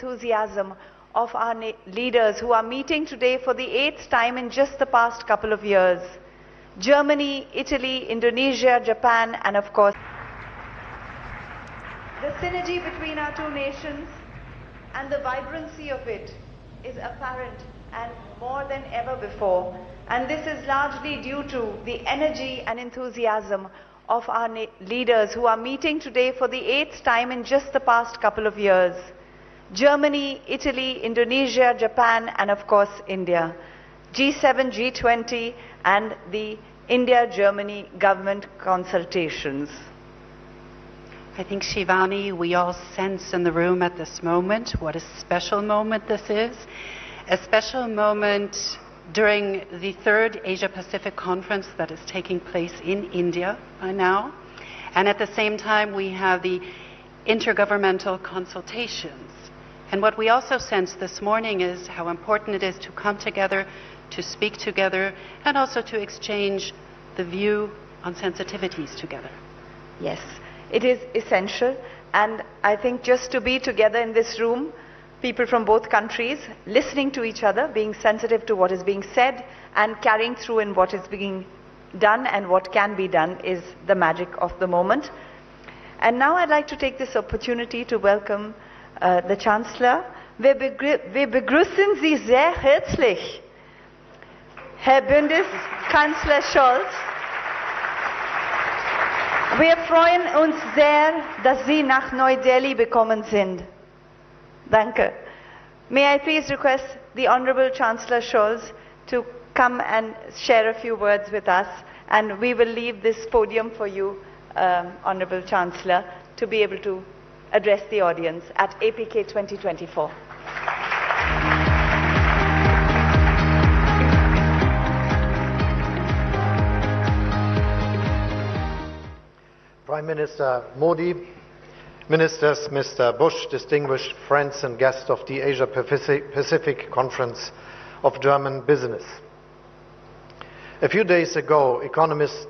enthusiasm of our leaders who are meeting today for the 8th time in just the past couple of years. Germany, Italy, Indonesia, Japan, and of course, the synergy between our two nations and the vibrancy of it is apparent and more than ever before. And this is largely due to the energy and enthusiasm of our leaders who are meeting today for the 8th time in just the past couple of years. Germany, Italy, Indonesia, Japan, and of course India. G7, G20, and the India-Germany government consultations. I think, Shivani, we all sense in the room at this moment what a special moment this is. A special moment during the 3rd Asia-Pacific conference that is taking place in India by now. And at the same time, we have the intergovernmental consultations. And what we also sense this morning is how important it is to come together, to speak together, and also to exchange the view on sensitivities together. Yes, it is essential. And I think just to be together in this room, people from both countries, listening to each other, being sensitive to what is being said, and carrying through in what is being done and what can be done is the magic of the moment. And now I'd like to take this opportunity to welcome the Chancellor. Wir begrüßen Sie sehr herzlich, Herr Bundeskanzler Scholz. Wir freuen uns sehr, dass Sie nach Neu-Delhi gekommen sind. Danke. May I please request the Honorable Chancellor Scholz to come and share a few words with us, and we will leave this podium for you, Honorable Chancellor, to be able to address the audience at APK 2024. Prime Minister Modi, Ministers, Mr. Bush, distinguished friends and guests of the Asia-Pacific Conference of German Business. A few days ago, economists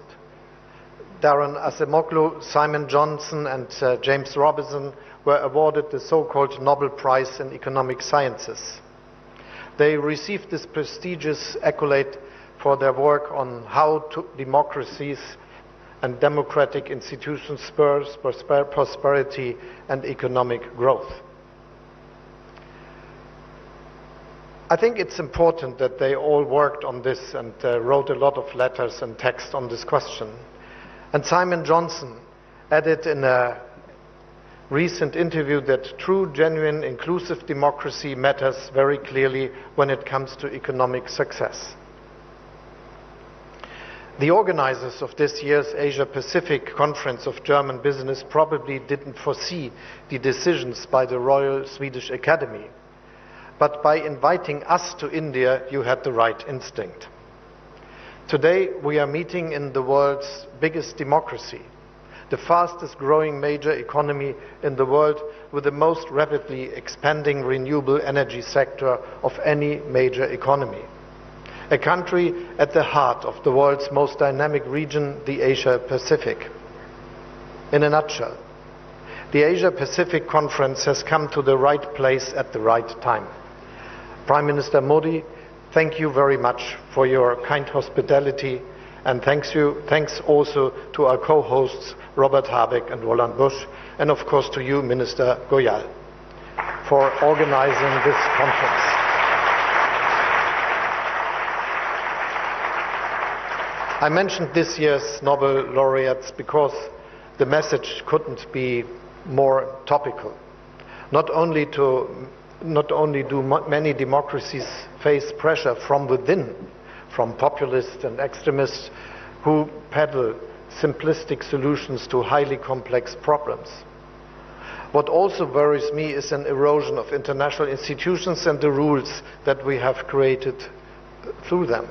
Darren Acemoglu, Simon Johnson and James Robinson were awarded the so-called Nobel Prize in Economic Sciences. They received this prestigious accolade for their work on how democracies and democratic institutions spur prosperity and economic growth. I think it's important that they all worked on this and wrote a lot of letters and text on this question. And Simon Johnson added in a recent interview that true, genuine, inclusive democracy matters very clearly when it comes to economic success. The organizers of this year's Asia-Pacific Conference of German Business probably didn't foresee the decisions by the Royal Swedish Academy. But by inviting us to India, you had the right instinct. Today, we are meeting in the world's biggest democracy, the fastest growing major economy in the world with the most rapidly expanding renewable energy sector of any major economy. A country at the heart of the world's most dynamic region, the Asia-Pacific. In a nutshell, the Asia-Pacific Conference has come to the right place at the right time. Prime Minister Modi, thank you very much for your kind hospitality, and thanks also to our co-hosts Robert Habeck and Roland Busch, and of course to you, Minister Goyal, for organizing this conference. I mentioned this year's Nobel laureates because the message couldn't be more topical. Not only do many democracies face pressure from within, from populists and extremists who peddle simplistic solutions to highly complex problems. What also worries me is an erosion of international institutions and the rules that we have created through them.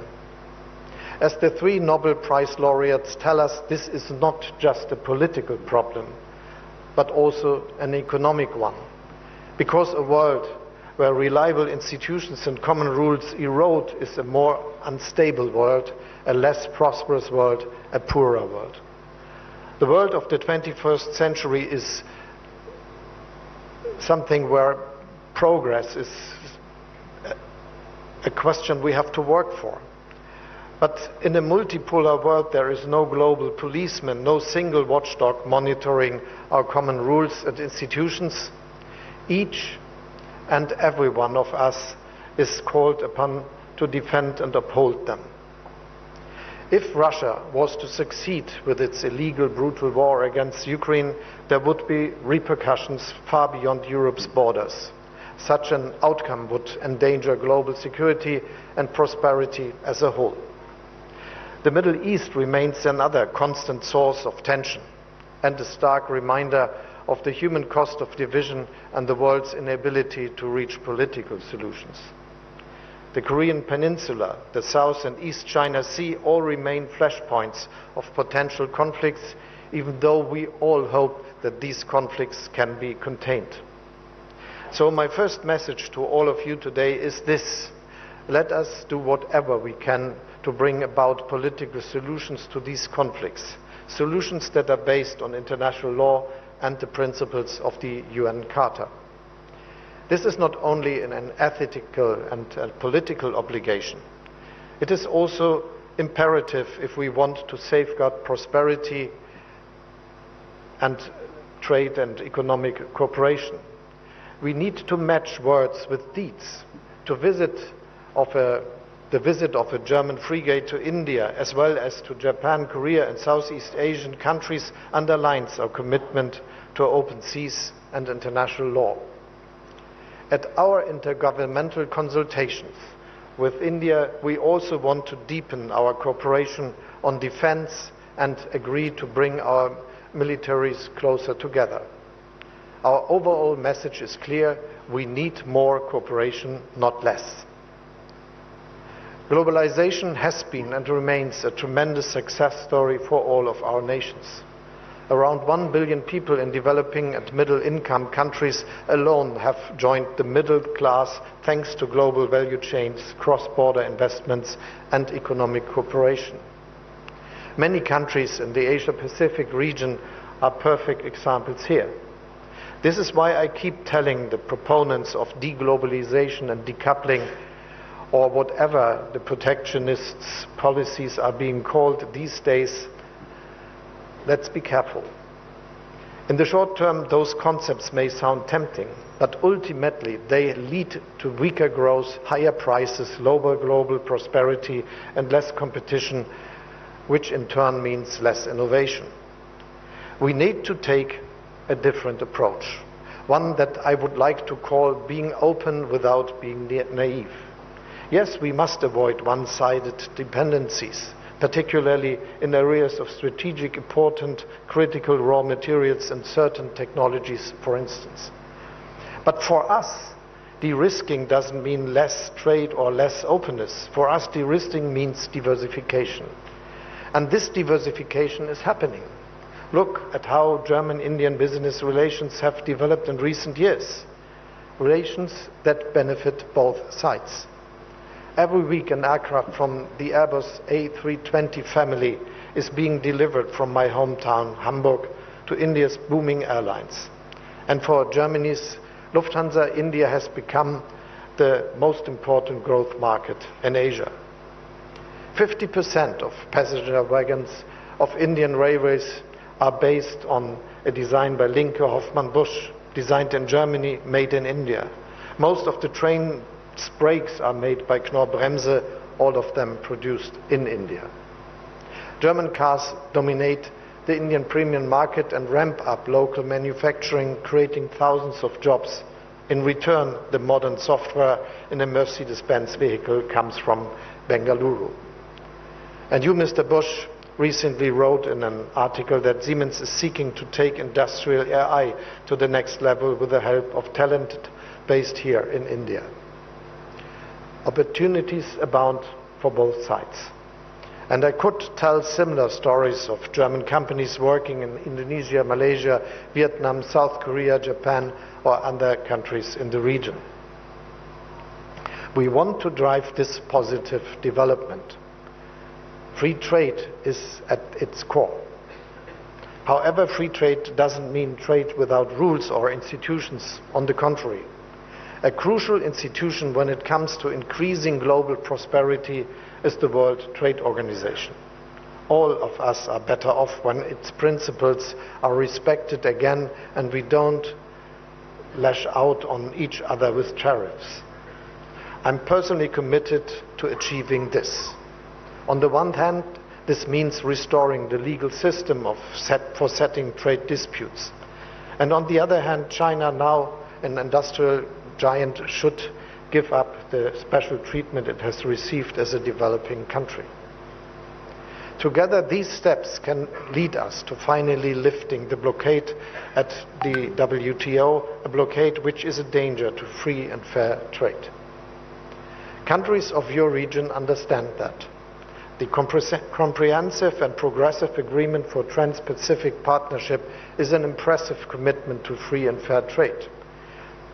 As the 3 Nobel Prize laureates tell us, this is not just a political problem, but also an economic one. Because a world where reliable institutions and common rules erode is a more unstable world, a less prosperous world, a poorer world. The world of the 21st century is something where progress is a question we have to work for. But in a multipolar world, there is no global policeman, no single watchdog monitoring our common rules and institutions. Each and every one of us is called upon to defend and uphold them. If Russia was to succeed with its illegal, brutal war against Ukraine, there would be repercussions far beyond Europe's borders. Such an outcome would endanger global security and prosperity as a whole. The Middle East remains another constant source of tension and a stark reminder of the human cost of division and the world's inability to reach political solutions. The Korean Peninsula, the South and East China Sea all remain flashpoints of potential conflicts, even though we all hope that these conflicts can be contained. So my first message to all of you today is this: let us do whatever we can to bring about political solutions to these conflicts, solutions that are based on international law and the principles of the UN Charter. This is not only an ethical and political obligation. It is also imperative if we want to safeguard prosperity and trade and economic cooperation. We need to match words with deeds. The visit of a German frigate to India, as well as to Japan, Korea and Southeast Asian countries, underlines our commitment to open seas and international law. At our intergovernmental consultations with India, we also want to deepen our cooperation on defense and agree to bring our militaries closer together. Our overall message is clear: we need more cooperation, not less. Globalization has been and remains a tremendous success story for all of our nations. Around 1 billion people in developing and middle-income countries alone have joined the middle class thanks to global value chains, cross-border investments and economic cooperation. Many countries in the Asia-Pacific region are perfect examples here. This is why I keep telling the proponents of deglobalization and decoupling, or whatever the protectionists' policies are being called these days, let's be careful. In the short term, those concepts may sound tempting, but ultimately they lead to weaker growth, higher prices, lower global prosperity, and less competition, which in turn means less innovation. We need to take a different approach, one that I would like to call being open without being naive. Yes, we must avoid one-sided dependencies, particularly in areas of strategic important critical raw materials and certain technologies, for instance. But for us, de-risking doesn't mean less trade or less openness. For us, de-risking means diversification. And this diversification is happening. Look at how German-Indian business relations have developed in recent years. Relations that benefit both sides. Every week an aircraft from the Airbus A320 family is being delivered from my hometown, Hamburg, to India's booming airlines. And for Germany's Lufthansa, India has become the most important growth market in Asia. 50% of passenger wagons of Indian railways are based on a design by Linke Hofmann Busch, designed in Germany, made in India. Most of the train brakes are made by Knorr-Bremse, all of them produced in India. German cars dominate the Indian premium market and ramp up local manufacturing, creating thousands of jobs. In return, the modern software in a Mercedes-Benz vehicle comes from Bengaluru. And you, Mr. Busch, recently wrote in an article that Siemens is seeking to take industrial AI to the next level with the help of talent based here in India. Opportunities abound for both sides. And I could tell similar stories of German companies working in Indonesia, Malaysia, Vietnam, South Korea, Japan, or other countries in the region. We want to drive this positive development. Free trade is at its core. However, free trade doesn't mean trade without rules or institutions. On the contrary, A crucial institution when it comes to increasing global prosperity is the World Trade Organization. All of us are better off when its principles are respected again and we don't lash out on each other with tariffs. I'm personally committed to achieving this. On the one hand, this means restoring the legal system for settling trade disputes. And on the other hand, China, now an industrial giant, should give up the special treatment it has received as a developing country. Together, these steps can lead us to finally lifting the blockade at the WTO, a blockade which is a danger to free and fair trade. Countries of your region understand that. The comprehensive and progressive agreement for Trans-Pacific Partnership is an impressive commitment to free and fair trade.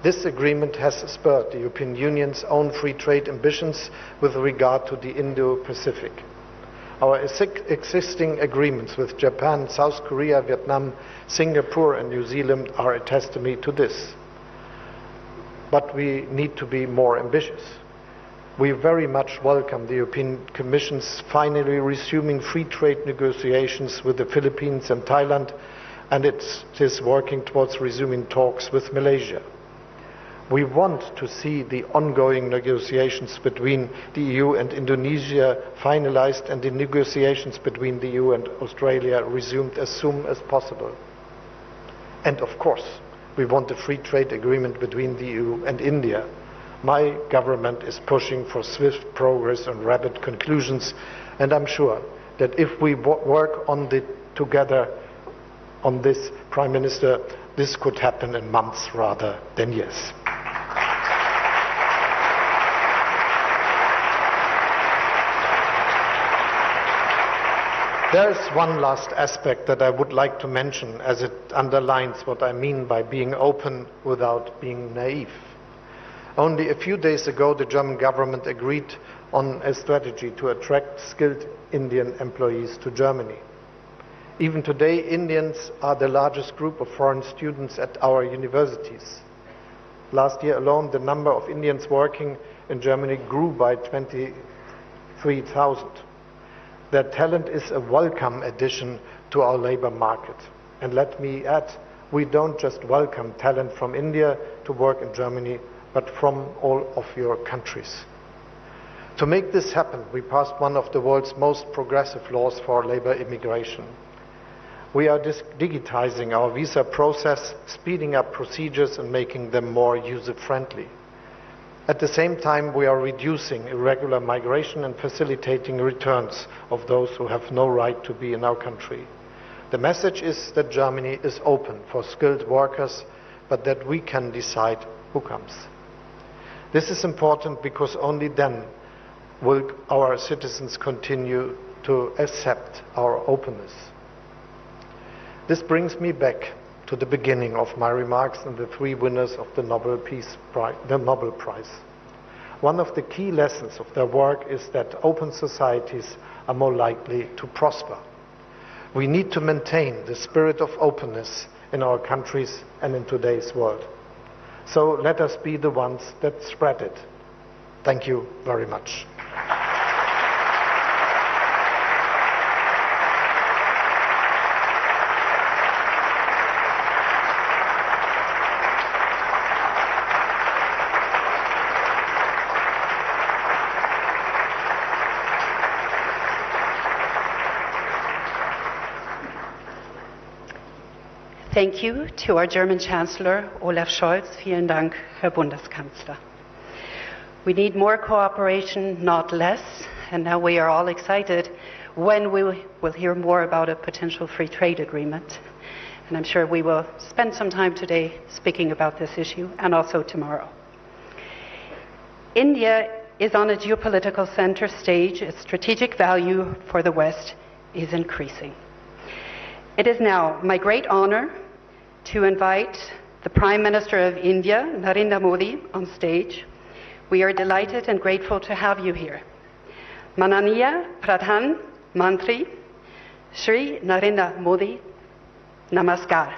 This agreement has spurred the European Union's own free trade ambitions with regard to the Indo-Pacific. Our existing agreements with Japan, South Korea, Vietnam, Singapore and New Zealand are a testimony to this. But we need to be more ambitious. We very much welcome the European Commission's finally resuming free trade negotiations with the Philippines and Thailand, and it is working towards resuming talks with Malaysia. We want to see the ongoing negotiations between the EU and Indonesia finalized and the negotiations between the EU and Australia resumed as soon as possible. And of course, we want a free trade agreement between the EU and India. My government is pushing for swift progress and rapid conclusions, and I'm sure that if we work on together on this, Prime Minister, this could happen in months rather than years. There is one last aspect that I would like to mention, as it underlines what I mean by being open without being naive. Only a few days ago, the German government agreed on a strategy to attract skilled Indian employees to Germany. Even today, Indians are the largest group of foreign students at our universities. Last year alone, the number of Indians working in Germany grew by 23,000. Their talent is a welcome addition to our labor market. And let me add, we don't just welcome talent from India to work in Germany, but from all of your countries. To make this happen, we passed one of the world's most progressive laws for labor immigration. We are digitizing our visa process, speeding up procedures and making them more user-friendly. At the same time, we are reducing irregular migration and facilitating returns of those who have no right to be in our country. The message is that Germany is open for skilled workers, but that we can decide who comes. This is important because only then will our citizens continue to accept our openness. This brings me back to the beginning of my remarks and the three winners of the Nobel Prize. One of the key lessons of their work is that open societies are more likely to prosper. We need to maintain the spirit of openness in our countries and in today's world. So let us be the ones that spread it. Thank you very much. Thank you to our German Chancellor, Olaf Scholz. Vielen Dank, Herr Bundeskanzler. We need more cooperation, not less, and now we are all excited when we will hear more about a potential free trade agreement. And I'm sure we will spend some time today speaking about this issue, and also tomorrow. India is on a geopolitical center stage. Its strategic value for the West is increasing. It is now my great honor to invite the Prime Minister of India, Narendra Modi, on stage. We are delighted and grateful to have you here. Mananiya Pradhan Mantri, Shri Narendra Modi, Namaskar.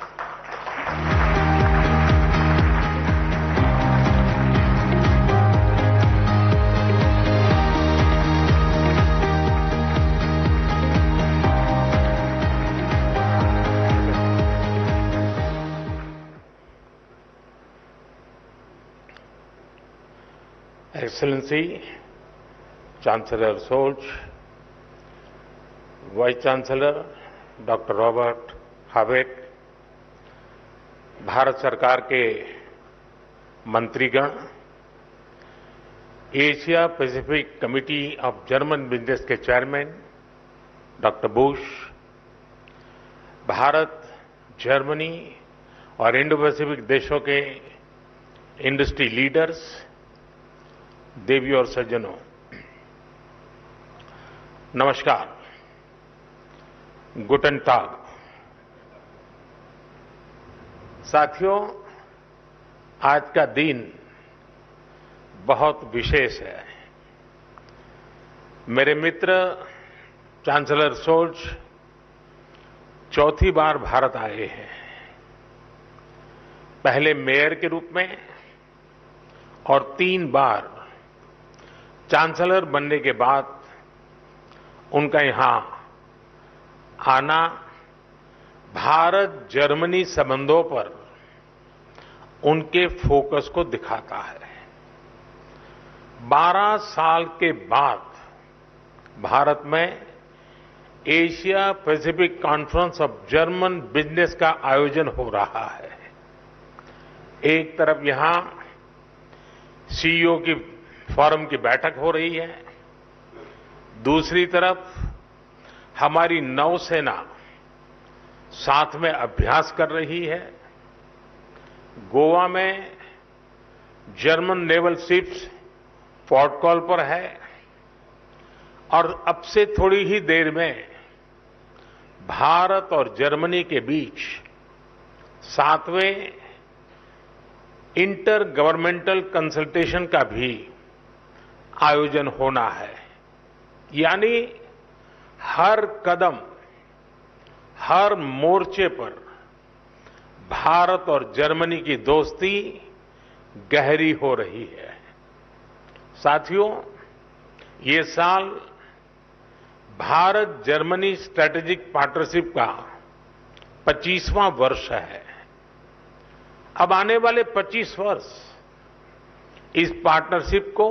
Excellency, Chancellor Scholz, Vice Chancellor Dr. Robert Habeck, Bharat सरकार के मंत्रीगण, Asia Pacific committee of German business के chairman doctor Bush, Bharat, Germany और Indo Pacific देशों के industry leaders, देवी और सज्जनों, नमस्कार, गुटन टाग। साथियों, आज का दिन बहुत विशेष है। मेरे मित्र चांसलर शोल्ज चौथी बार भारत आए हैं, पहले मेयर के रूप में और 3 बार चांसलर बनने के बाद उनका यहां आना भारत जर्मनी संबंधों पर उनके फोकस को दिखाता है। 12 साल के बाद भारत में Asia Pacific conference of German business का आयोजन हो रहा है। एक तरफ यहां सीईओ की फोरम की बैठक हो रही है, दूसरी तरफ हमारी नौसेना साथ में अभ्यास कर रही है। गोवा में German naval ships port call पर है और अब से थोड़ी ही देर में भारत और जर्मनी के बीच 7वें इंटर गवर्नमेंटल कंसल्टेशन का भी आयोजन होना है। यानी हर कदम, हर मोर्चे पर भारत और जर्मनी की दोस्ती गहरी हो रही है। साथियों, ये साल भारत जर्मनी स्ट्रैटेजिक पार्टनरशिप का 25वां वर्ष है। अब आने वाले 25 वर्ष इस पार्टनरशिप को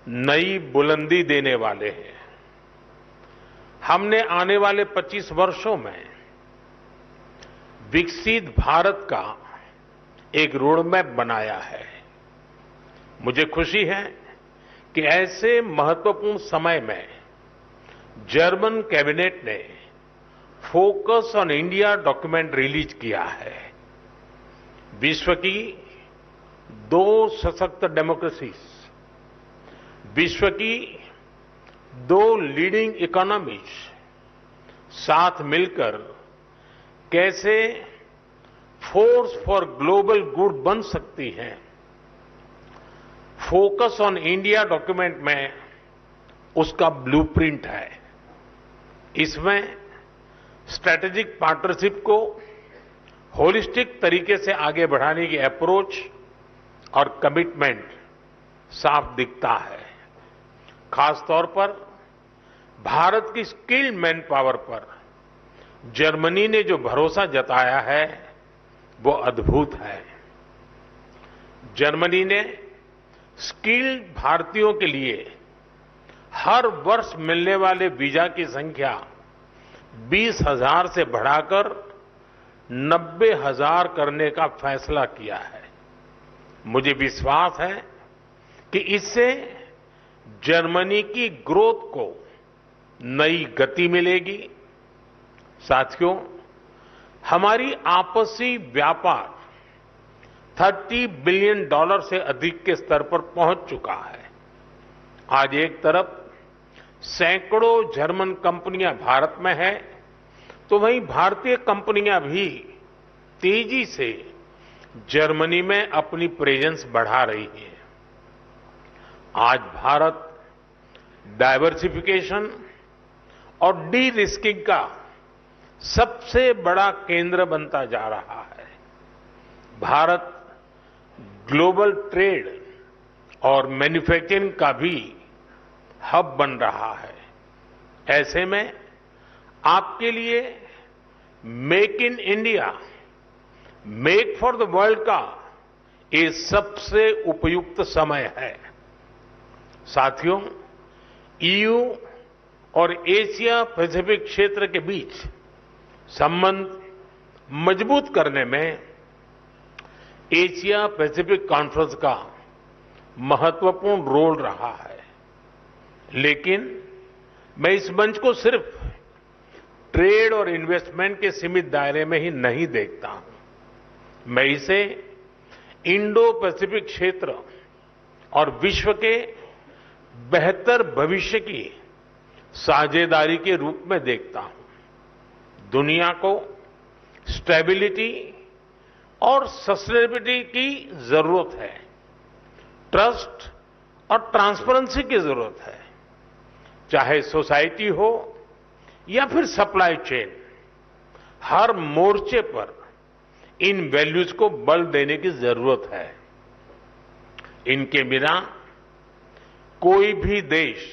नई बुलंदी देने वाले हैं। हमने आने वाले 25 वर्षों में विकसित भारत का एक रोडमैप बनाया है। मुझे खुशी है कि ऐसे महत्वपूर्ण समय में जर्मन कैबिनेट ने focus on India document release किया है। विश्व की 2 सशक्त डेमोक्रेसीज, विश्व की 2 लीडिंग इकोनॉमीज साथ मिलकर कैसे फोर्स फॉर ग्लोबल गुड बन सकती हैं। फोकस ऑन इंडिया डॉक्यूमेंट में उसका ब्लूप्रिंट है। इसमें स्ट्रैटेजिक पार्टनरशिप को होलिस्टिक तरीके से आगे बढ़ाने की अप्रोच और कमिटमेंट साफ दिखता है। खासतौर पर भारत की स्किल्ड मैन पावर पर जर्मनी ने जो भरोसा जताया है वो अद्भुत है। जर्मनी ने स्किल्ड भारतीयों के लिए हर वर्ष मिलने वाले वीजा की संख्या 20,000 से बढ़ाकर 90,000 करने का फैसला किया है। मुझे विश्वास है कि इससे जर्मनी की ग्रोथ को नई गति मिलेगी। साथियों, हमारी आपसी व्यापार $30 बिलियन से अधिक के स्तर पर पहुंच चुका है। आज एक तरफ सैकड़ों जर्मन कंपनियां भारत में हैं, तो वहीं भारतीय कंपनियां भी तेजी से जर्मनी में अपनी प्रेजेंस बढ़ा रही हैं। आज भारत डाइवर्सिफिकेशन और डी रिस्किंग का सबसे बड़ा केंद्र बनता जा रहा है। भारत ग्लोबल ट्रेड और मैन्युफैक्चरिंग का भी हब बन रहा है। ऐसे में आपके लिए make in India, make for the world का ये सबसे उपयुक्त समय है। साथियों, ईयू और एशिया पैसिफिक क्षेत्र के बीच संबंध मजबूत करने में एशिया पैसिफिक कॉन्फ्रेंस का महत्वपूर्ण रोल रहा है। लेकिन मैं इस मंच को सिर्फ ट्रेड और इन्वेस्टमेंट के सीमित दायरे में ही नहीं देखता हूं। मैं इसे इंडो पैसिफिक क्षेत्र और विश्व के बेहतर भविष्य की साझेदारी के रूप में देखता हूं। दुनिया को स्टेबिलिटी और सस्टेनेबिलिटी की जरूरत है, ट्रस्ट और ट्रांसपेरेंसी की जरूरत है। चाहे सोसाइटी हो या फिर सप्लाई चेन, हर मोर्चे पर इन वैल्यूज को बल देने की जरूरत है। इनके बिना कोई भी देश,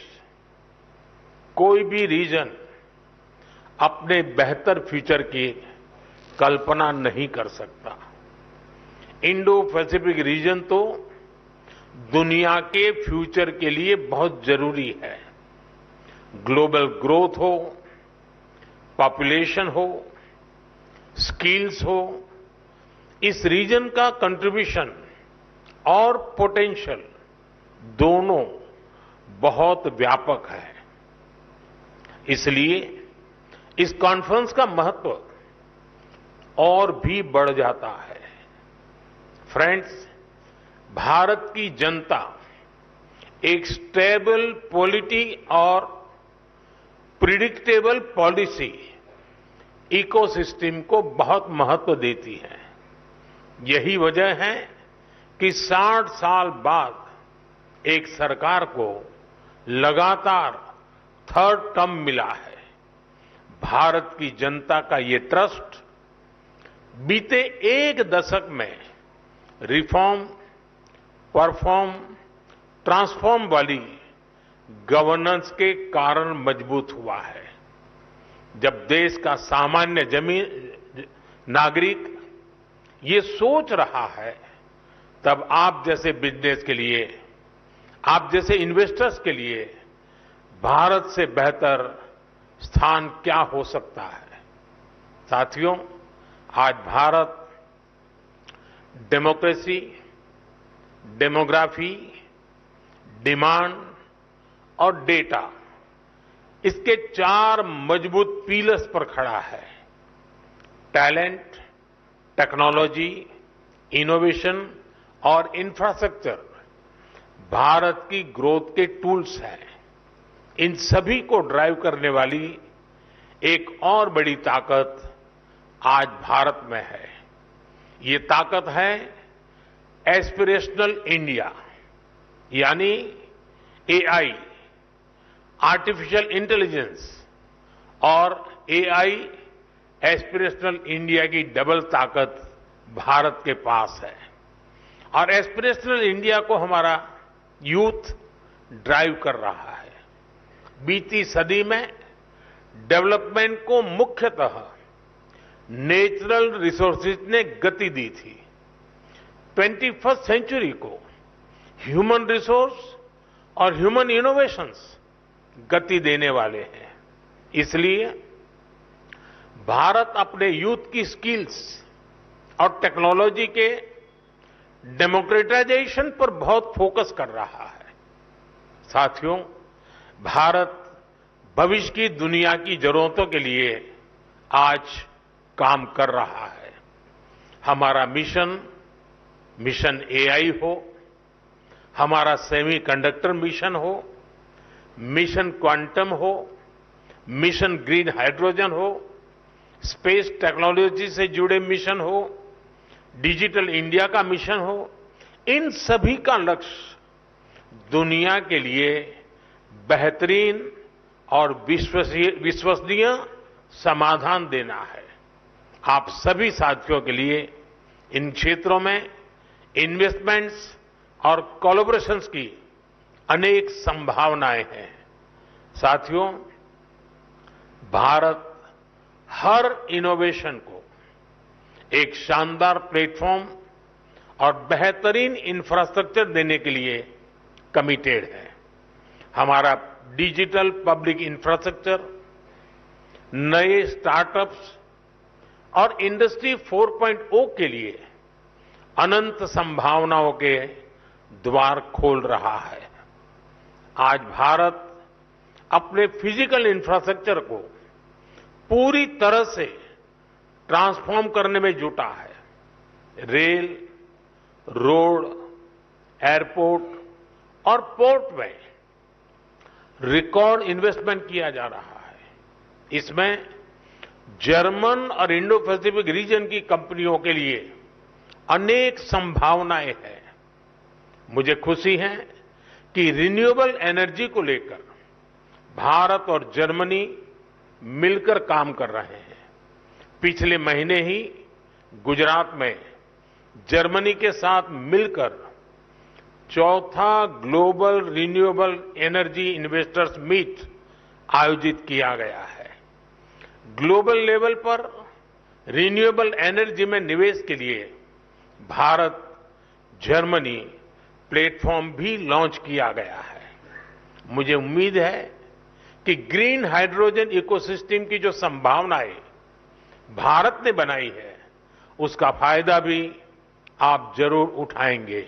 कोई भी रीजन अपने बेहतर फ्यूचर की कल्पना नहीं कर सकता। इंडो पैसिफिक रीजन तो दुनिया के फ्यूचर के लिए बहुत जरूरी है। ग्लोबल ग्रोथ हो, पॉपुलेशन हो, स्किल्स हो, इस रीजन का कंट्रीब्यूशन और पोटेंशियल दोनों बहुत व्यापक है। इसलिए इस कॉन्फ्रेंस का महत्व और भी बढ़ जाता है। फ्रेंड्स, भारत की जनता एक स्टेबल पॉलिटी और प्रिडिक्टेबल पॉलिसी इकोसिस्टम को बहुत महत्व देती है। यही वजह है कि 60 साल बाद एक सरकार को लगातार थर्ड टर्म मिला है। भारत की जनता का ये ट्रस्ट बीते एक दशक में रिफॉर्म, परफॉर्म, ट्रांसफॉर्म वाली गवर्नेंस के कारण मजबूत हुआ है। जब देश का सामान्य नागरिक ये सोच रहा है, तब आप जैसे बिजनेस के लिए, आप जैसे इन्वेस्टर्स के लिए भारत से बेहतर स्थान क्या हो सकता है। साथियों, आज भारत डेमोक्रेसी, डेमोग्राफी, डिमांड और डेटा, इसके 4 मजबूत पिलर्स पर खड़ा है। टैलेंट, टेक्नोलॉजी, इनोवेशन और इंफ्रास्ट्रक्चर भारत की ग्रोथ के टूल्स हैं। इन सभी को ड्राइव करने वाली एक और बड़ी ताकत आज भारत में है। ये ताकत है एस्पिरेशनल इंडिया, यानी एआई, आर्टिफिशियल इंटेलिजेंस और एआई एस्पिरेशनल इंडिया की डबल ताकत भारत के पास है। और एस्पिरेशनल इंडिया को हमारा यूथ ड्राइव कर रहा है। बीती सदी में डेवलपमेंट को मुख्यतः नेचुरल रिसोर्सेज ने गति दी थी। 21st सेंचुरी को ह्यूमन रिसोर्स और ह्यूमन इनोवेशंस गति देने वाले हैं। इसलिए भारत अपने यूथ की स्किल्स और टेक्नोलॉजी के डेमोक्रेटाइजेशन पर बहुत फोकस कर रहा है। साथियों, भारत भविष्य की दुनिया की जरूरतों के लिए आज काम कर रहा है। हमारा मिशन एआई हो, हमारा सेमीकंडक्टर मिशन हो, मिशन क्वांटम हो, मिशन ग्रीन हाइड्रोजन हो, स्पेस टेक्नोलॉजी से जुड़े मिशन हो, डिजिटल इंडिया का मिशन हो, इन सभी का लक्ष्य दुनिया के लिए बेहतरीन और विश्वसनीय समाधान देना है। आप सभी साथियों के लिए इन क्षेत्रों में इन्वेस्टमेंट्स और कोलैबोरेशंस की अनेक संभावनाएं हैं। साथियों, भारत हर इनोवेशन को एक शानदार प्लेटफॉर्म और बेहतरीन इंफ्रास्ट्रक्चर देने के लिए कमिटेड है। हमारा डिजिटल पब्लिक इंफ्रास्ट्रक्चर, नए स्टार्टअप्स और इंडस्ट्री 4.0 के लिए अनंत संभावनाओं के द्वार खोल रहा है। आज भारत अपने फिजिकल इंफ्रास्ट्रक्चर को पूरी तरह से ट्रांसफॉर्म करने में जुटा है। रेल, रोड, एयरपोर्ट और पोर्ट में रिकॉर्ड इन्वेस्टमेंट किया जा रहा है। इसमें जर्मन और इंडो पैसिफिक रीजन की कंपनियों के लिए अनेक संभावनाएं हैं। मुझे खुशी है कि रिन्यूएबल एनर्जी को लेकर भारत और जर्मनी मिलकर काम कर रहे हैं। पिछले महीने ही गुजरात में जर्मनी के साथ मिलकर चौथा global renewable energy investors meet आयोजित किया गया है। ग्लोबल लेवल पर रिन्यूएबल एनर्जी में निवेश के लिए भारत जर्मनी प्लेटफॉर्म भी लॉन्च किया गया है। मुझे उम्मीद है कि ग्रीन हाइड्रोजन इकोसिस्टम की जो संभावनाएं भारत ने बनाई है, उसका फायदा भी आप जरूर उठाएंगे।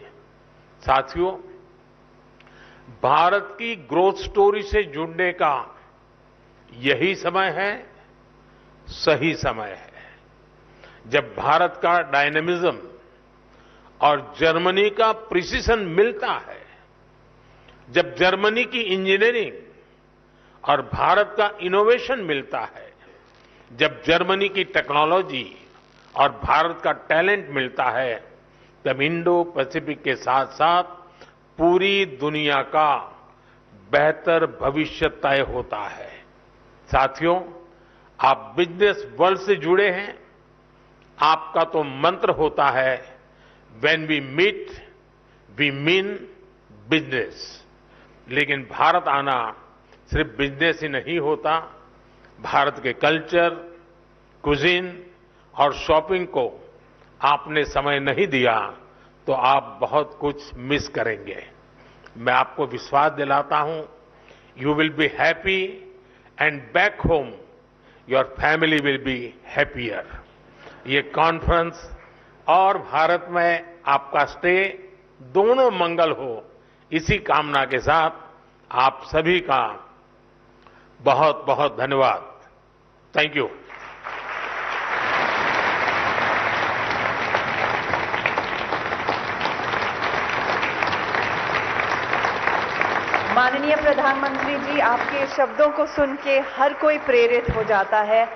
साथियों, भारत की ग्रोथ स्टोरी से जुड़ने का यही समय है, सही समय है, जब भारत का डायनेमिज्म और जर्मनी का प्रिसिशन मिलता है, जब जर्मनी की इंजीनियरिंग और भारत का इनोवेशन मिलता है, जब जर्मनी की टेक्नोलॉजी और भारत का टैलेंट मिलता है, तब इंडो पैसिफिक के साथ साथ पूरी दुनिया का बेहतर भविष्य तय होता है। साथियों, आप बिजनेस वर्ल्ड से जुड़े हैं। आपका तो मंत्र होता है, when we meet we mean business. लेकिन भारत आना सिर्फ बिजनेस ही नहीं होता। भारत के कल्चर, कुजीन और शॉपिंग को आपने समय नहीं दिया तो आप बहुत कुछ मिस करेंगे। मैं आपको विश्वास दिलाता हूं, you will be happy and back home your family will be happier. ये कॉन्फ्रेंस और भारत में आपका स्टे दोनों मंगल हो, इसी कामना के साथ आप सभी का बहुत बहुत धन्यवाद। Thank you. माननीय प्रधानमंत्री जी, आपके शब्दों को सुन के हर कोई प्रेरित हो जाता है।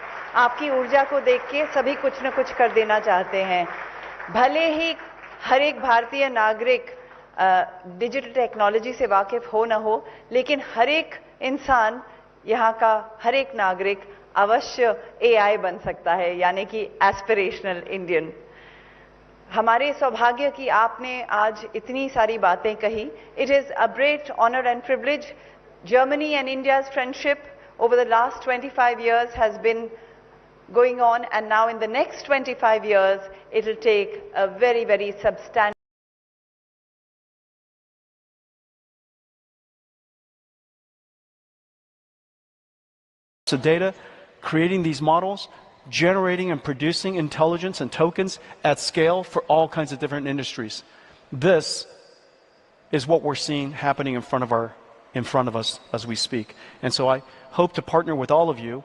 आपकी ऊर्जा को देख के सभी कुछ न कुछ कर देना चाहते हैं। भले ही हर एक भारतीय नागरिक डिजिटल टेक्नोलॉजी से वाकिफ हो न हो, लेकिन हर एक इंसान, यहाँ का हर एक नागरिक अवश्य एआई बन सकता है, यानी कि एस्पिरेशनल इंडियन। हमारे सौभाग्य कि आपने आज इतनी सारी बातें कही। It is a great honour and privilege. Germany and India's friendship over the last 25 years has been going on, and now in the next 25 years it will take a very, very substantial data, creating these models, generating and producing intelligence and tokens at scale for all kinds of different industries. This is what we're seeing happening in front of us as we speak. And so I hope to partner with all of you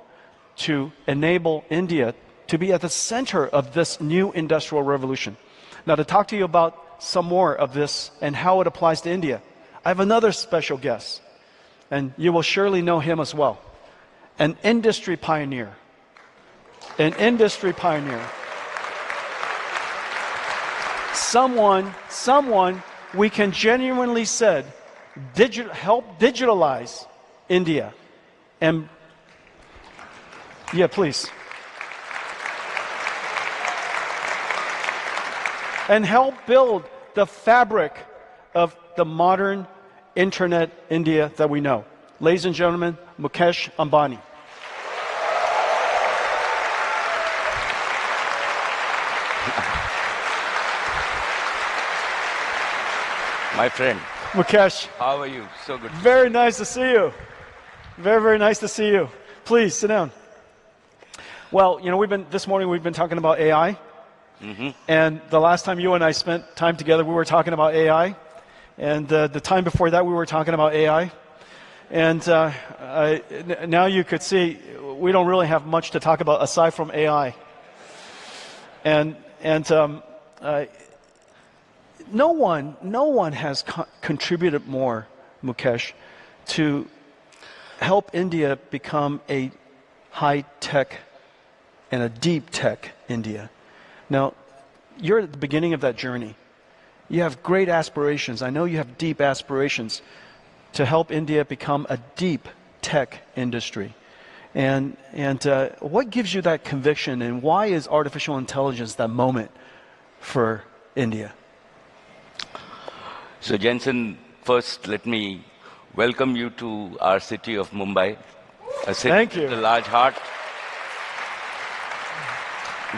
to enable India to be at the center of this new industrial revolution. Now, to talk to you about some more of this and how it applies to India, I have another special guest, and you will surely know him as well. An industry pioneer. An industry pioneer. Someone we can genuinely say help digitalize India. And yeah, please. And help build the fabric of the modern internet India that we know. Ladies and gentlemen, Mukesh Ambani. My friend, Mukesh, How are you? So good. very nice to see you. Very, very nice to see you. Please sit down. Well, you know, this morning we've been talking about AI. And the last time you and I spent time together, we were talking about AI. And the time before that, we were talking about AI. And now you could see we don't really have much to talk about aside from AI. And no one has contributed more, Mukesh, to help India become a high-tech and a deep-tech India. Now, you're at the beginning of that journey. You have great aspirations. I know you have deep aspirations to help India become a deep tech industry. And what gives you that conviction, and why is artificial intelligence that moment for India? So, Jensen, first let me welcome you to our city of Mumbai, a city Thank you. with a large heart.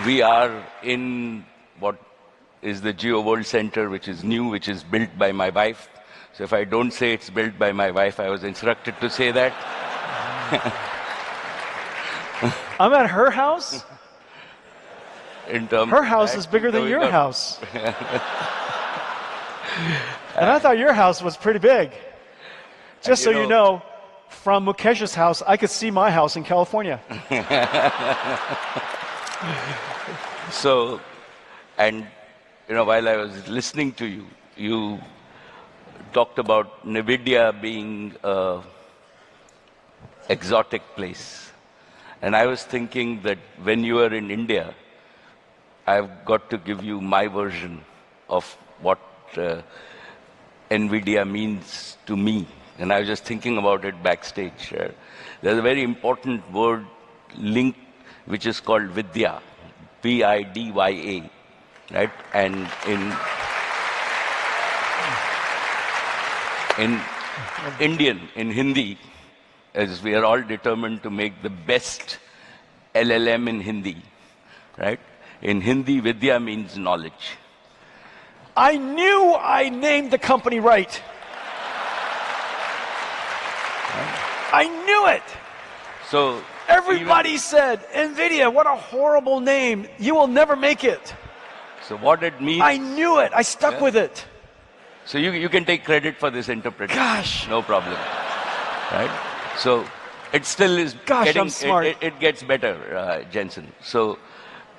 We are in what is the Geo World Center, which is new, which is built by my wife. So if I don't say it's built by my wife, I was instructed to say that. I'm at her house? Her house is bigger than your house. And I thought your house was pretty big. Just so you know, from Mukesh's house, I could see my house in California. So, and you know, while I was listening to you, you talked about NVIDIA being an exotic place. And I was thinking that when you are in India, I've got to give you my version of what NVIDIA means to me. And I was just thinking about it backstage. There's a very important word linked which is called Vidya, V-I-D-Y-A, right? And in Indian, in Hindi, as we are all determined to make the best LLM in Hindi, right? In Hindi, Vidya means knowledge. I knew I named the company right. I knew it. So everybody said, NVIDIA, what a horrible name. You will never make it. So what it means... I knew it. I stuck with it. So you can take credit for this interpretation. Gosh. No problem. Right? So it still is getting... I'm smart. It gets better, Jensen. So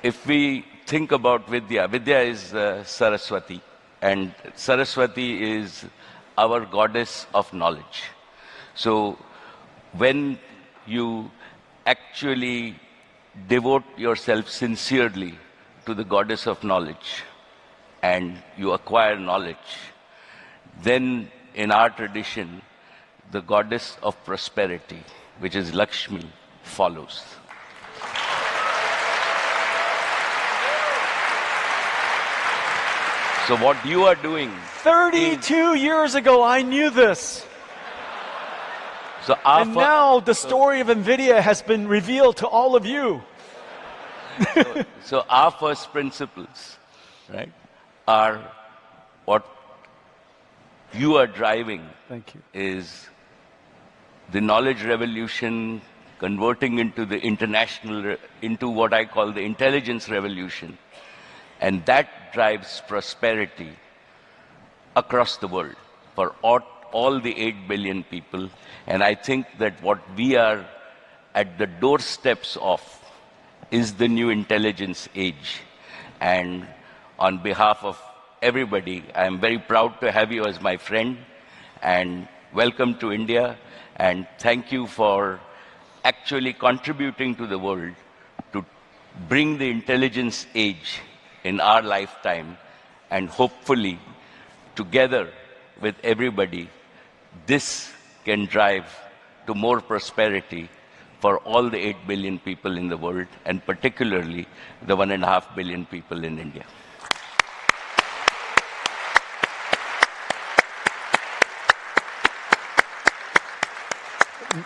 if we think about Vidya, Vidya is Saraswati. And Saraswati is our goddess of knowledge. So when you actually devote yourself sincerely to the goddess of knowledge and you acquire knowledge, then in our tradition, the goddess of prosperity, which is Lakshmi, follows. So what you are doing... 32 years ago, I knew this. So and now the story of NVIDIA has been revealed to all of you. So our first principles, right, are what you are driving. Thank you. Is the knowledge revolution converting into the international, into what I call the intelligence revolution. And that drives prosperity across the world for all the 8 billion people. And I think that what we are at the doorsteps of is the new intelligence age. And on behalf of everybody, I am very proud to have you as my friend, and welcome to India, and thank you for actually contributing to the world to bring the intelligence age in our lifetime, and hopefully together with everybody, this can drive to more prosperity for all the 8 billion people in the world, and particularly the 1.5 billion people in India.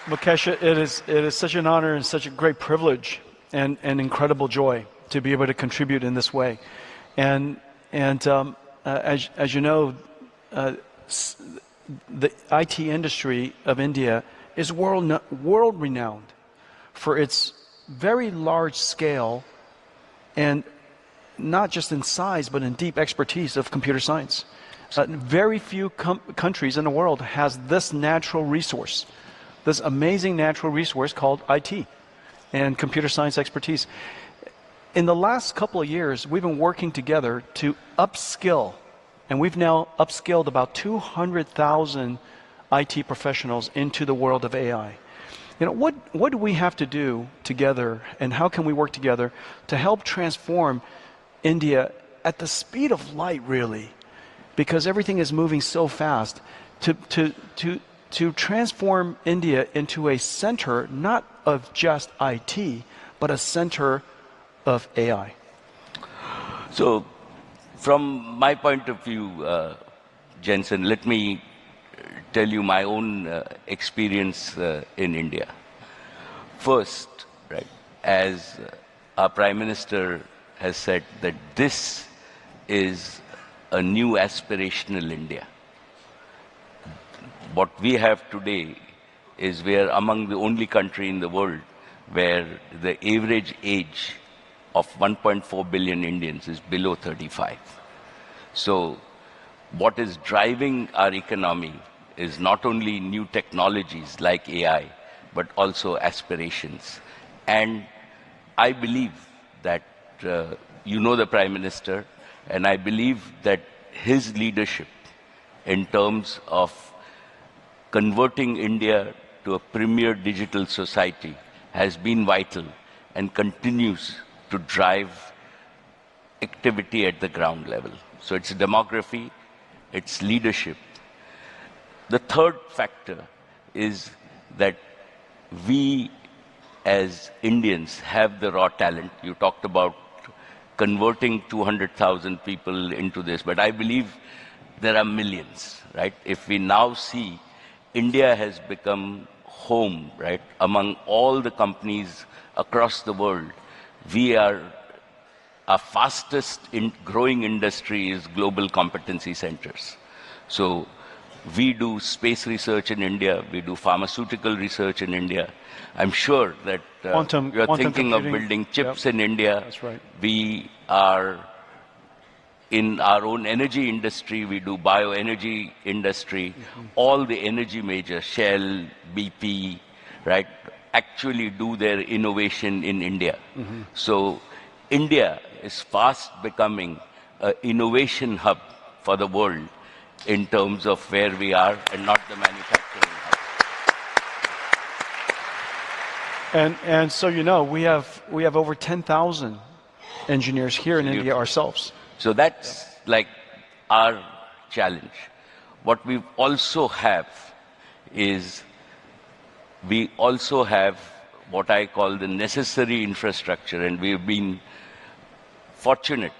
Mukesh, it is such an honor and such a great privilege and incredible joy to be able to contribute in this way. And as you know, the IT industry of India is world-renowned for its very large scale and not just in size, but in deep expertise of computer science. Very few countries in the world has this natural resource, this amazing natural resource called IT and computer science expertise. In the last couple of years, we've been working together to upskill, and we've now upskilled about 200,000 IT professionals into the world of AI. You know, what do we have to do together, and how can we work together to help transform India at the speed of light, really? Because everything is moving so fast, to transform India into a center not of just IT, but a center of AI. So, from my point of view, Jensen, let me tell you my own experience in India. First, right, as our Prime Minister has said, that this is a new aspirational India. What we have today is we are among the only country in the world where the average age of 1.4 billion Indians is below 35. So what is driving our economy is not only new technologies like AI, but also aspirations. And I believe that, you know the Prime Minister, and I believe that his leadership in terms of converting India to a premier digital society has been vital and continues to drive activity at the ground level. So it's demography, it's leadership. The third factor is that we as Indians have the raw talent. You talked about converting 200,000 people into this, but I believe there are millions, right? If we now see India has become home, right, among all the companies across the world, our fastest growing industry is global competency centers. So we do space research in India, we do pharmaceutical research in India. I'm sure that you're thinking of building chips in India. That's right. We are in our own energy industry, we do bioenergy industry. All the energy majors, Shell, BP, right, actually do their innovation in India. So India is fast becoming an innovation hub for the world in terms of where we are and not the manufacturing hub. And so, you know, we have over 10,000 engineers here in India ourselves. So that's like our challenge. What we also have is, we also have what I call the necessary infrastructure, and we've been fortunate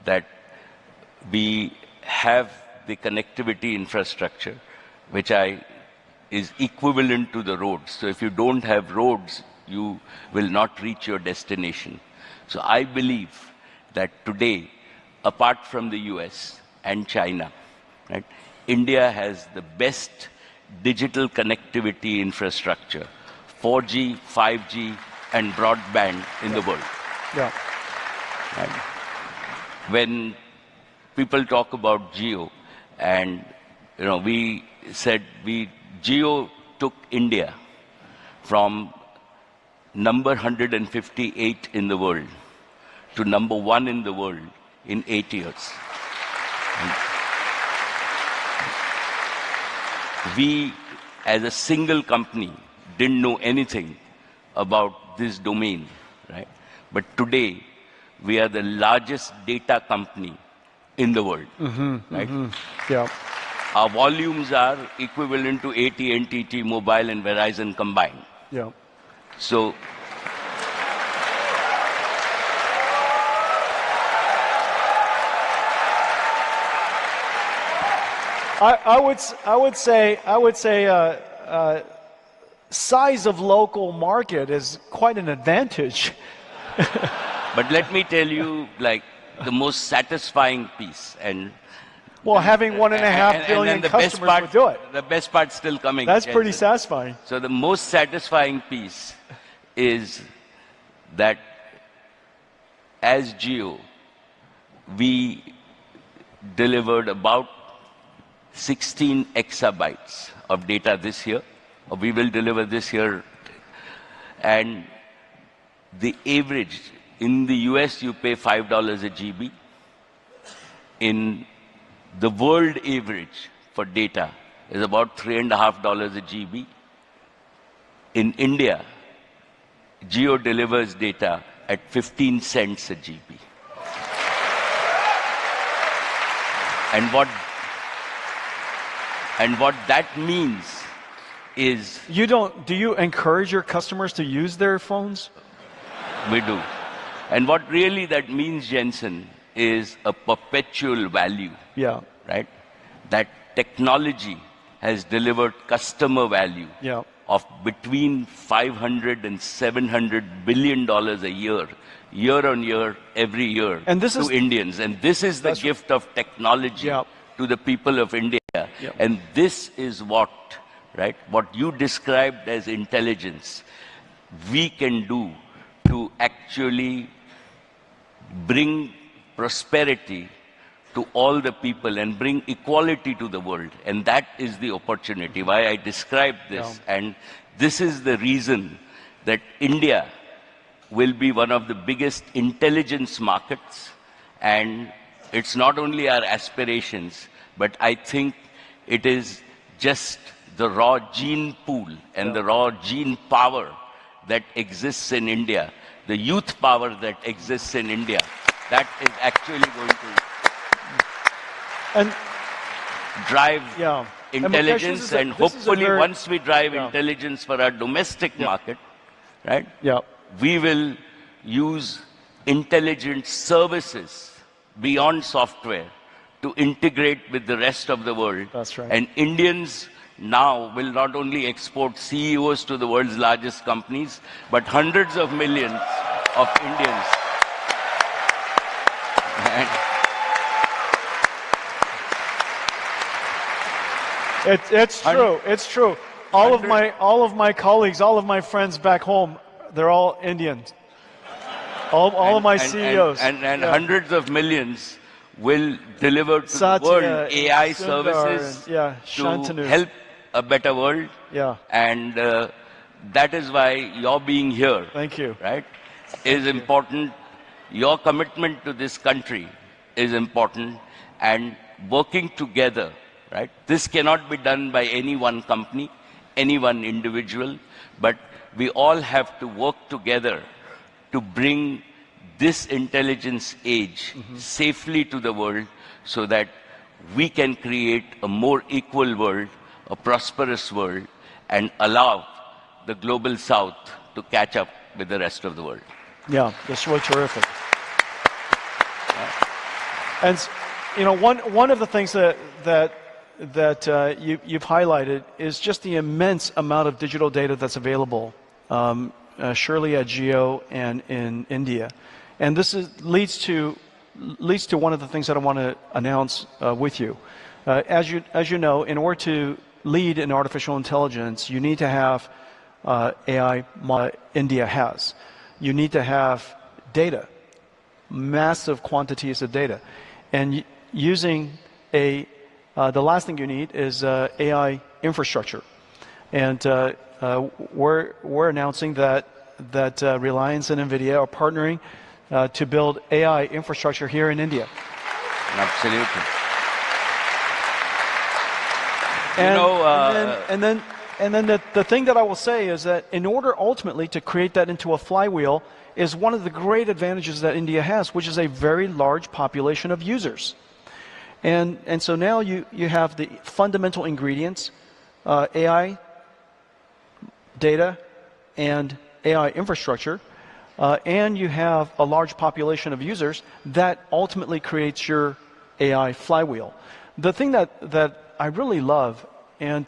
that we have the connectivity infrastructure, which is equivalent to the roads. So if you don't have roads, you will not reach your destination. So I believe that today, apart from the US and China, right, India has the best digital connectivity infrastructure, 4G, 5G, and broadband in the world. Yeah. Right? When people talk about Geo, and you know, we said Geo took India from number 158 in the world to number 1 in the world in 8 years. And we, as a single company, didn't know anything about this domain, right? But today, we are the largest data company in the world, right? Yeah. Our volumes are equivalent to AT&T, T-Mobile, and Verizon combined. Yeah. So, I would say size of local market is quite an advantage. but let me tell you, like, the most satisfying piece, and Well, having 1.5 billion and the customers best part, would do it. The best part's still coming. That's pretty Jensen. satisfying. So the most satisfying piece is that as Geo, we delivered about 16 exabytes of data this year, or we will deliver this year. And the average, in the US you pay $5 a GB. In the world average for data is about $3.50 a GB. In India, Geo delivers data at 15 cents a GB. And what that means is... Do you encourage your customers to use their phones? We do. And what really that means, Jensen, is a perpetual value. Yeah. Right? That technology has delivered customer value of between $500 and $700 billion a year on year, every year, and this to is, Indians. And this is the gift of technology to the people of India. And this is what you described as intelligence, we can do to actually bring prosperity to all the people and bring equality to the world. And that is the opportunity, why I described this. And this is the reason that India will be one of the biggest intelligence markets. And it's not only our aspirations, but I think it is just the raw gene pool and the raw gene power that exists in India, the youth power that exists in India, that is actually going to drive intelligence, and hopefully once we drive intelligence for our domestic market, right? We will use intelligent services beyond software to integrate with the rest of the world. That's right. And Indians now will not only export CEOs to the world's largest companies, but hundreds of millions of Indians. It's true. It's true. All of my colleagues, all of my friends back home, they're all Indians. All of my CEOs. And hundreds of millions will deliver to the world AI services to help a better world. And that is why your being here, thank you, right, is important. Your commitment to this country is important, and working together, right? This cannot be done by any one company, any one individual, but we all have to work together to bring this intelligence age safely to the world, so that we can create a more equal world, a prosperous world, and allow the global south to catch up with the rest of the world. Yeah, that's really terrific. And you know, one of the things that you've highlighted is just the immense amount of digital data that's available, surely at Geo and in India. And this leads to one of the things that I want to announce with you. As you know, in order to lead in artificial intelligence, you need to have AI. India has. You need to have data, massive quantities of data, and using the last thing you need is AI infrastructure. And we're announcing that Reliance and NVIDIA are partnering to build AI infrastructure here in India. Absolutely. And then the thing that I will say is that in order ultimately to create that into a flywheel is one of the great advantages that India has, which is a very large population of users. And so now you have the fundamental ingredients, AI, data, and AI infrastructure, and you have a large population of users that ultimately creates your AI flywheel. The thing that I really love, and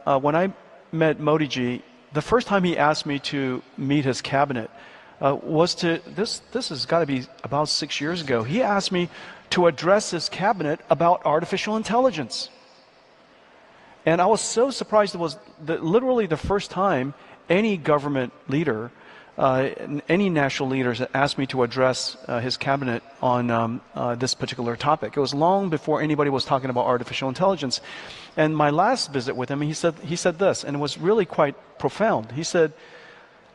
when I met Modi ji, the first time he asked me to meet his cabinet was this has got to be about 6 years ago. He asked me to address his cabinet about artificial intelligence. And I was so surprised. It was literally the first time any government leader, any national leaders asked me to address his cabinet on this particular topic. It was long before anybody was talking about artificial intelligence. And my last visit with him, he said this, and it was really quite profound. He said,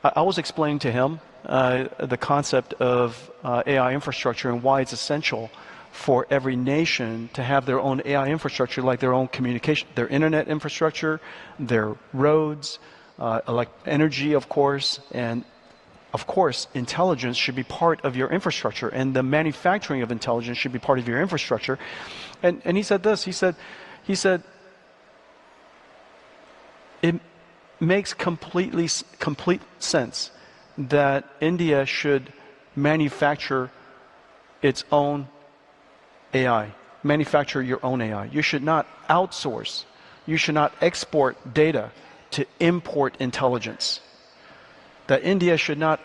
I was explaining to him the concept of AI infrastructure and why it's essential for every nation to have their own AI infrastructure, like their own communication, their internet infrastructure, their roads, like energy, of course, and of course, intelligence should be part of your infrastructure, and the manufacturing of intelligence should be part of your infrastructure. And he said this, he said, it makes complete sense that India should manufacture its own AI, manufacture your own AI. You should not outsource, you should not export data to import intelligence. That India should not